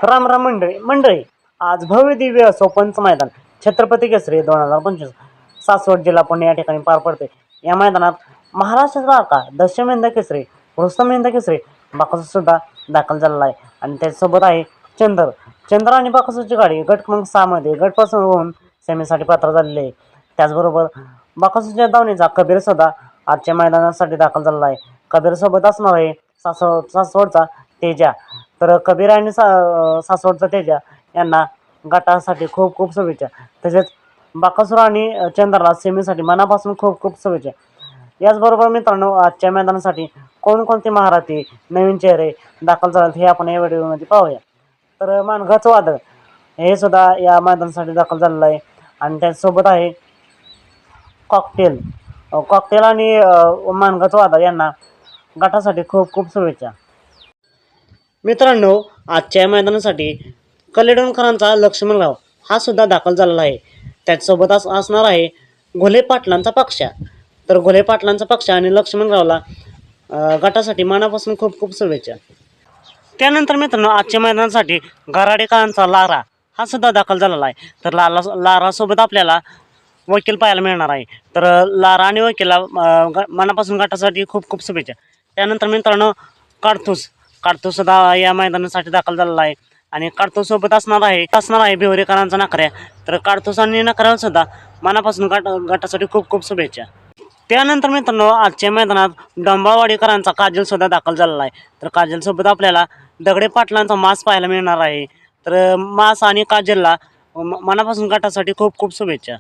राम राम मंडळी आज भव्य दिव्य असो पंच मैदान छत्रपती केसरी 2025 सासवड जिल्हा पुणे या ठिकाणी पार पडते। या मैदानात महाराष्ट्राचा आका दशमिंद केसरी रुस्तमिंद केसरी बाकासुर सुद्धा दाखल झालेला आहे आणि त्याच्यासोबत आहे चंद्र आणि बाकासूरची गाडी गट क्रमांक 6 मध्ये गटपासून होऊन सेमीसाठी पात्र झालेले आहे। त्याचबरोबर बाकासूरच्या दावणीचा कबीर सुद्धा आजच्या मैदानासाठी दाखल झालेला आहे। कबीर सोबत असणार आहे सासवडचा तेजा। तर कबीर आणि सासवडचा तेजा यांना गटासाठी खूप खूप शुभेच्छा। तसेच बाकासूर आणि चंद्राला सेमीसाठी मनापासून खूप खूप शुभेच्छा। याचबरोबर मित्रांनो आजच्या मैदानासाठी कोणकोणते महारथी नवीन चेहरे दाखल झालेत हे आपण या व्हिडिओमध्ये पाहूया। तर मानगाचं वादळ हे सुद्धा या मैदानासाठी दाखल झालेलं आहे आणि त्याचसोबत आहे कॉकटेल आणि मानगाचं वादळ यांना गटासाठी खूप खूप शुभेच्छा। मित्रांनो आजच्या मैदानासाठी कलेडोणकरांचा लक्ष्मणराव हा सुद्धा दाखल झालेला आहे। त्याचसोबत असणार आहे घोले पाटलांचा पक्ष। तर घोले पाटलांचा पक्ष आणि लक्ष्मणरावला गटासाठी मनापासून खूप खूप शुभेच्छा। त्यानंतर मित्रांनो आजच्या मैदानासाठी गराडेकरांचा लारा हा सुद्धा दाखल झालेला आहे। तर लारासोबत आपल्याला वकील पाहायला मिळणार आहे। तर लारा आणि वकीलला मनापासून गटासाठी खूप खूप शुभेच्छा। त्यानंतर मित्रांनो काडतूस सुद्धा या मैदानासाठी दाखल झालेला आहे आणि काडतूससोबत असणार आहे भिवरेकरांचा नखऱ्या। तर काडतूस आणि नखऱ्याला सुद्धा मनापासून गटासाठी खूप खूप शुभेच्छा। त्यानंतर मित्रांनो आजच्या मैदानात डंबावाडीकरांचा काजल सुद्धा दाखल झालेला आहे। तर काजलसोबत आपल्याला दगडे पाटलांचा मास पाहायला मिळणार आहे। तर मास आणि काजलला मनापासून गटासाठी खूप खूप शुभेच्छा।